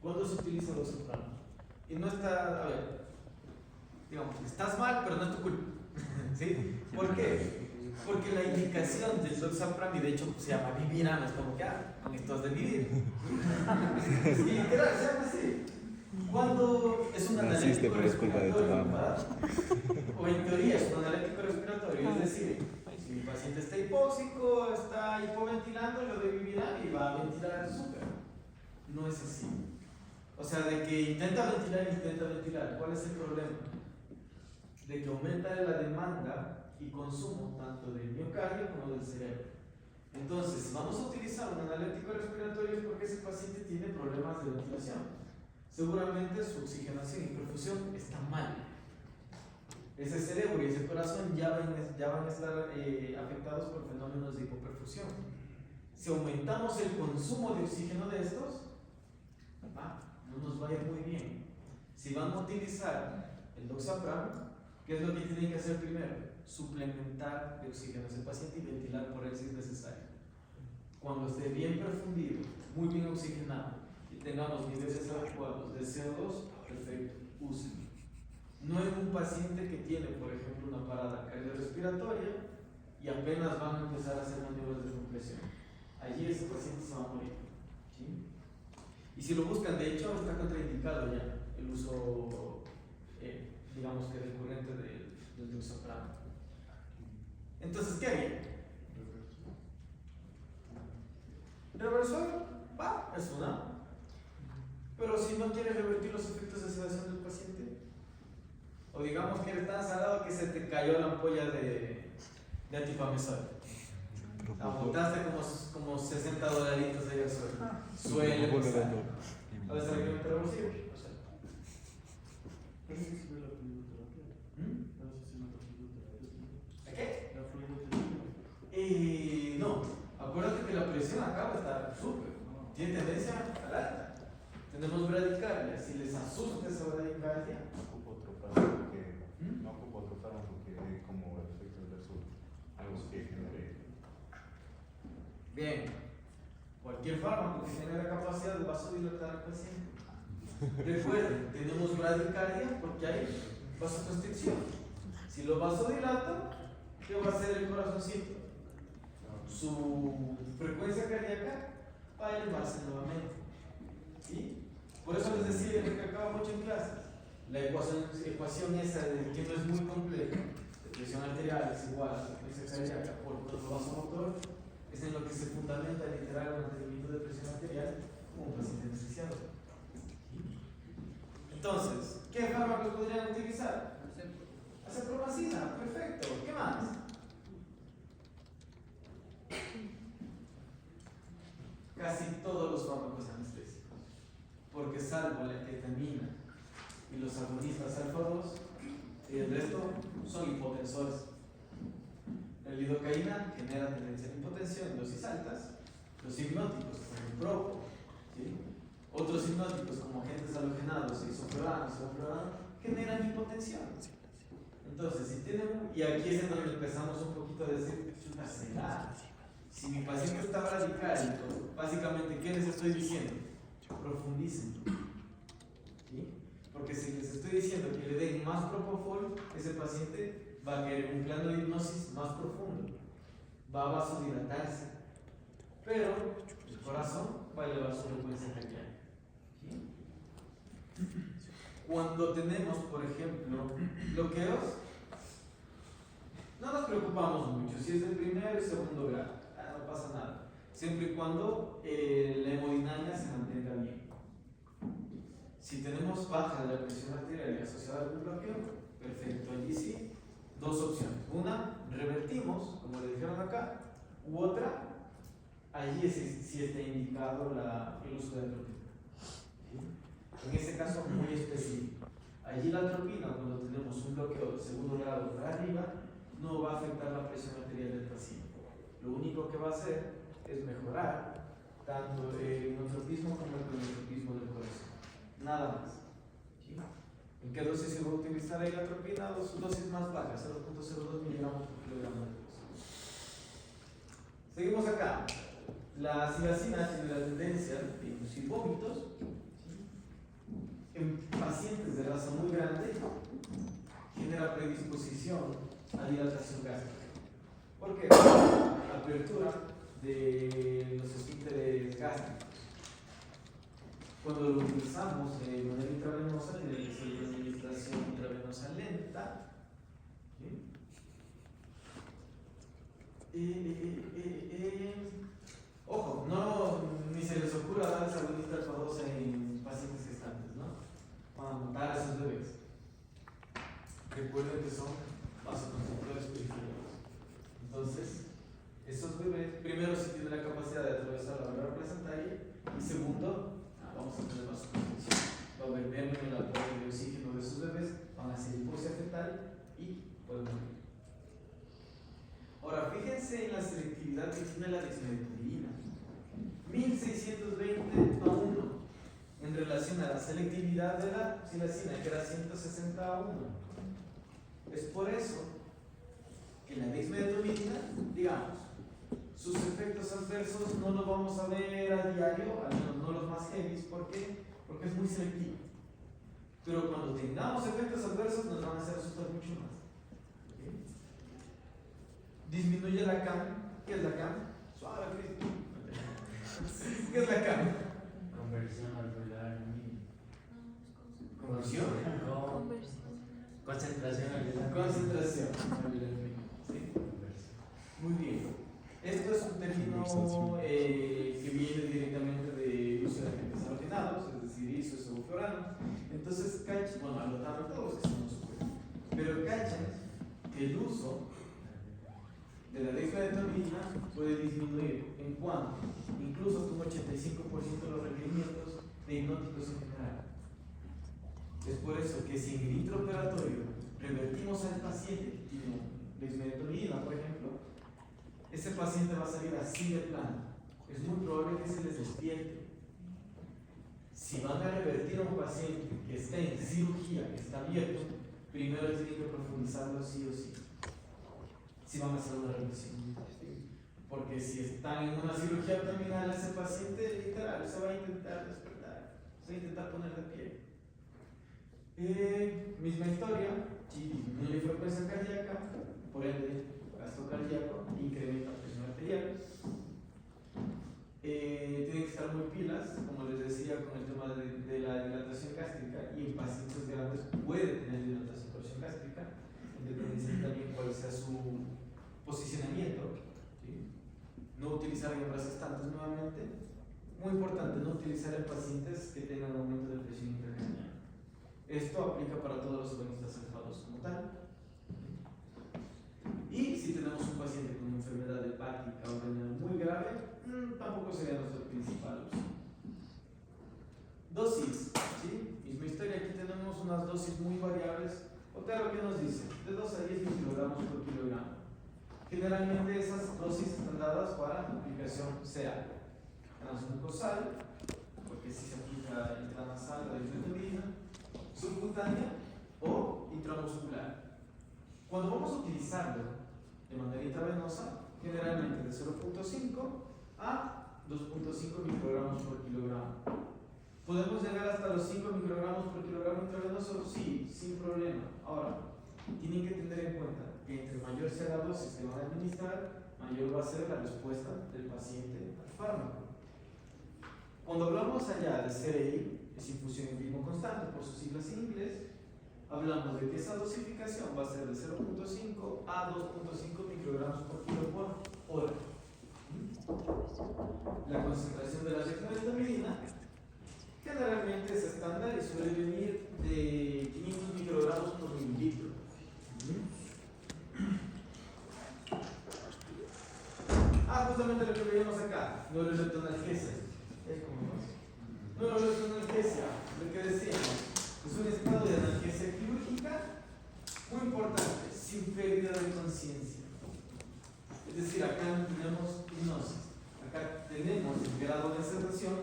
¿Cuándo se utiliza doxaprano? Y no está, a ver, digamos, estás mal, pero no es tu culpa. ¿Sí? ¿Por qué? Porque la indicación del doxaprano, y de hecho se llama Viviran, es como que, con esto has de vivir. Sí, literal, se llama así. Cuando es un analético respiratorio, o en teoría es un analético respiratorio, es decir, si mi paciente está hipóxico, está hipoventilando, yo de Viviran y va a ventilar súper. No es así. O sea, de que intenta ventilar, ¿cuál es el problema? De que aumenta la demanda y consumo tanto del miocardio como del cerebro. Entonces, si vamos a utilizar un analético respiratorio es porque ese paciente tiene problemas de ventilación. Seguramente su oxigenación y perfusión están mal. Ese cerebro y ese corazón ya van a estar afectados por fenómenos de hipoperfusión. Si aumentamos el consumo de oxígeno de estos, no nos va a ir muy bien. Si van a utilizar el doxapram, ¿qué es lo que tienen que hacer primero? Suplementar de oxígeno a ese paciente y ventilar por él si es necesario. Cuando esté bien perfundido, muy bien oxigenado y tengamos niveles adecuados de CO2, perfecto, úsenlo. No en un paciente que tiene, por ejemplo, una parada cardiorrespiratoria y apenas van a empezar a hacer maniobras de compresión. Allí ese paciente se va a morir. ¿Sí? Y si lo buscan, de hecho, está contraindicado ya el uso, digamos que recurrente del doxaprano. Entonces, ¿qué haría? Reversor, es una. Pero si no quiere revertir los efectos de sedación del paciente, o digamos que eres tan salado que se te cayó la ampolla de antifamesol. Botaste como $60 de aerosol. Suele pasar. A veces hay que meter reversivo. ¿A qué? No, acuérdate que la presión acá va a estar súper. Tiene tendencia al alta. Tenemos bradicardia. Si les asusta esa bradicardia, no ocupo otro fármaco que dé como efecto adverso algo que genere. Bien, cualquier fármaco que tenga la capacidad de vasodilatar al paciente. Recuerden, tenemos bradicardia porque hay vasoconstricción. Si lo vasodilata, ¿qué va a hacer el corazoncito? Su frecuencia cardíaca va a elevarse nuevamente. ¿Sí? Por eso les decía que acaba mucho en clase. La ecuación esa de que no es muy compleja, de presión arterial es igual a la frecuencia cardíaca por todo vasomotor, es en lo que se fundamenta literal el mantenimiento de presión arterial como un paciente anestesiado. Entonces, ¿qué fármacos podrían utilizar? Acepromacina, perfecto. ¿Qué más? Casi todos los fármacos anestésicos, porque salvo la ketamina y los agonistas alfa-2, el resto son hipotensores. La lidocaína genera tendencia a la hipotensión en dosis altas. Los hipnóticos, como el propo, ¿sí? Otros hipnóticos como agentes halogenados, isoflurano, generan hipotensión. Entonces, si tienen, y aquí es en donde empezamos un poquito a decir, ¿será? Si mi paciente está radical, básicamente, ¿qué les estoy diciendo? Profundicen. ¿Sí? Porque si les estoy diciendo que le den más propofol, ese paciente va a querer un plano de hipnosis más profundo, va a vasodilatarse, pero el corazón va a elevar su frecuencia cardíaca. ¿Sí? Cuando tenemos, por ejemplo, bloqueos, no nos preocupamos mucho si es de primero y segundo grado, no pasa nada, siempre y cuando la hemodinamia se mantenga bien. Si tenemos baja de la presión arterial asociada al bloqueo, perfecto, allí sí, dos opciones. Una, revertimos, como le dijeron acá, u otra, allí sí está indicado el uso de atropina. ¿Sí? En este caso, muy específico. Allí la atropina, cuando tenemos un bloqueo de segundo grado para arriba, no va a afectar la presión arterial del paciente. Lo único que va a hacer es mejorar tanto el inotropismo como el cronotropismo del corazón. Nada más. ¿Sí? ¿En qué dosis se va a utilizar ahí la atropina? Dosis más bajas, 0.02 miligramos por kilogramo de peso. Seguimos acá. La silacina tiene la tendencia de inducir vómitos. ¿Sí? muy grande genera predisposición a dilatación gástrica. ¿Por qué? Apertura de los esfínteres gástricos. Cuando lo utilizamos de manera intravenosa, tiene que ser una administración intravenosa lenta. ¿Sí? Ojo, no, ni se les ocurra dar esa bonita alfa-2 en pacientes gestantes, ¿no? Para matar a esos bebés. Recuerden que son vasoconstrictores periféricos. Entonces, esos bebés, primero, si tienen la capacidad de atravesar la barrera placentaria, y segundo, vamos a tener vasoconstricción. Va a haber merma en el aporte de oxígeno de esos bebés, van a ser hipoxia fetal y pueden morir. Ahora, fíjense en la selectividad que tiene la dexmedetomidina. 1620 a 1 en relación a la selectividad de la silacina, que era 160 a 1. Es por eso que la dexmedetomidina, digamos, sus efectos adversos no los vamos a ver a diario, al menos no los más heavy. ¿Por qué? Porque es muy selectivo. Pero cuando tengamos efectos adversos nos van a hacer asustar mucho más. ¿Okay? Disminuye la CAM. ¿Qué es la CAM? Suave, Cristo. ¿Qué es la CAM? Conversión alveolar mínima. Conversión. Concentración alveolar. Concentración alveolar mínima. ¿Sí? Muy bien. Esto es un término que viene directamente del uso de agentes halogenados, es decir, isosebufloranos. Entonces, cachan, bueno, anotaron todos que se nos ocurre, pero cachan que el uso de la dexmedetomidina puede disminuir en cuanto, incluso hasta un 85% de los requerimientos de hipnóticos en general. Es por eso que si en el intraoperatorio revertimos al paciente que tiene dexmedetomidina, por ejemplo, ese paciente va a salir así de plano. Es muy probable que se les despierte. Si van a revertir a un paciente que está en cirugía, que está abierto, primero tienen que profundizarlo sí o sí. Si van a hacer una reversión. Porque si están en una cirugía abdominal, ese paciente literal se va a intentar despertar, se va a intentar poner de pie. Misma historia, si disminuye la frecuencia cardíaca, por ende, gasto cardíaco, incrementa la presión arterial. Tienen que estar muy pilas, como les decía, con el tema de la dilatación gástrica, y en pacientes grandes puede tener dilatación gástrica, independientemente también cuál sea su posicionamiento. ¿Sí? No utilizar hembras gestantes nuevamente. Muy importante, no utilizar en pacientes que tengan aumento de presión intracraneal. Esto aplica para todos los agonistas alfa-2 como tal. Y si tenemos un paciente con una enfermedad hepática o renal muy grave, tampoco sería nuestro principal uso. Dosis, ¿sí? Misma historia, aquí tenemos unas dosis muy variables. Otero, ¿qué nos dice? De 2 a 10 microgramos por kilogramo. Generalmente esas dosis están dadas para aplicación sea transmucosal, porque si se aplica intranasal la dexmedetomidina, subcutánea o intramuscular. Cuando vamos a utilizarlo de manera intravenosa, generalmente de 0.5 a 2.5 microgramos por kilogramo. ¿Podemos llegar hasta los 5 microgramos por kilogramo intravenoso? Sí, sin problema. Ahora, tienen que tener en cuenta que entre mayor sea la dosis que van a administrar, mayor va a ser la respuesta del paciente al fármaco. Cuando hablamos allá de CRI, es infusión en ritmo constante, por sus siglas en inglés, hablamos de que esa dosificación va a ser de 0.5 a 2.5 microgramos por kilo por hora. La concentración de la dexmedetomidina generalmente es estándar y suele venir de 500 microgramos por mililitro. Justamente lo que veíamos acá, neuroleptonalgesia. Neuroleptonalgesia, lo que decíamos, es un estado de analgesia quirúrgica muy importante, sin pérdida de conciencia. Es decir, acá no tenemos hipnosis, acá tenemos el grado de sedación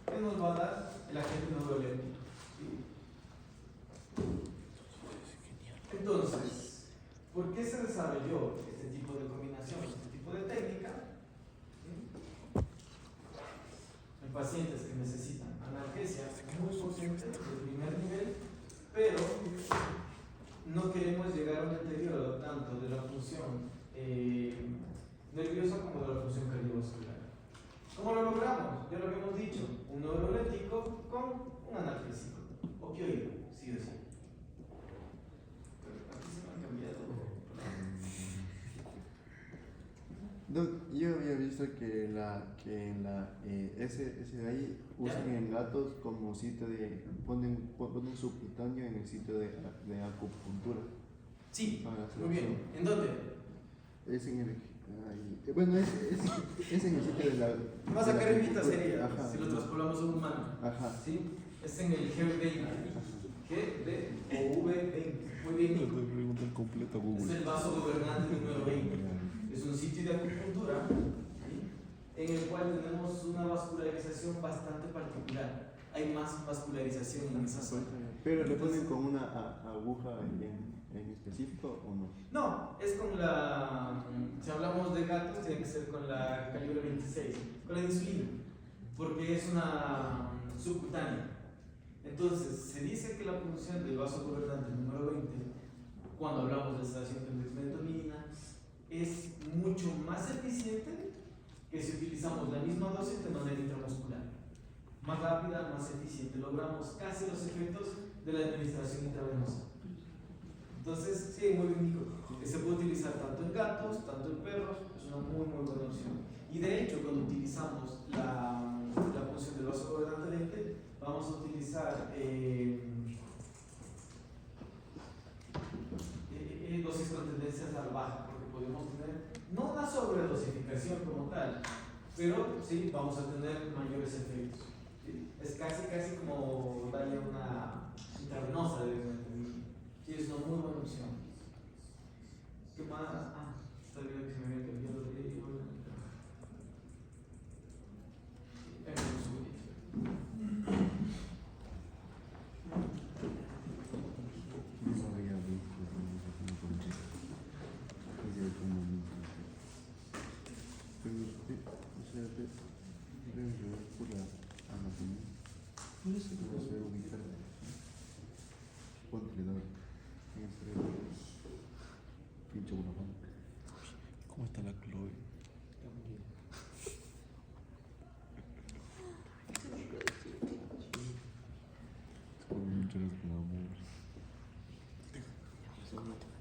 que nos va a dar el agente neuroléptico. ¿Sí? Entonces, ¿por qué se desarrolló este tipo de combinación, este tipo de técnica? En pacientes que necesitan analgesia muy potente de primer nivel, pero función nerviosa como de la función cardiovascular. ¿Cómo lo logramos? Ya lo habíamos dicho, un neurolético con un analgésico, opioide, sí o sí. Pero aquí se me han cambiado. Yo había visto que en la ese de ahí usan en gatos como sitio de ponen subcutáneo en el sitio de acupuntura. Sí, Para hacer muy bien. eso. ¿En dónde? Es en el bueno es en el sitio de la Más de la acá arribita acupuntura. sería, Ajá. si lo traspolamos a un humano. Ajá. ¿Sí? Es en el GV20. GV o V20. Muy bien. pregunta completa Es el vaso gobernante número 20. Es un sitio de acupuntura, ¿sí?, en el cual tenemos una vascularización bastante particular. Hay más vascularización en esa zona. Pero le ponen con una aguja en específico o no? No, es con la. Si hablamos de gatos, tiene que ser con la calibre 26, con la insulina, porque es una subcutánea. Entonces, se dice que la función del vaso gobernante número 20, cuando hablamos de sedación con dexmedetomidina, es mucho más eficiente que si utilizamos la misma dosis de manera intramuscular. Más rápida, más eficiente. Logramos casi los efectos de la administración intravenosa. Entonces, sí, muy bien, Nico. Se puede utilizar tanto en gatos, tanto en perros, es una muy buena opción. Y de hecho, cuando utilizamos la función del vaso gobernante 20, vamos a utilizar dosis con tendencias a la baja, porque podemos tener, no una sobredosificación como tal, pero sí vamos a tener mayores efectos. ¿Sí? Es casi como darle una intravenosa de dexmedetomidina. Sí, es una muy buena opción. ¿Qué más? Ah, está bien que se me había cambiado de No había visto esa concha. Pero yo por la anatomía no sé ubicar ponte le doy en el cerebro pincho una mano. ¿Cómo está la Chloe? Muchas gracias, amor.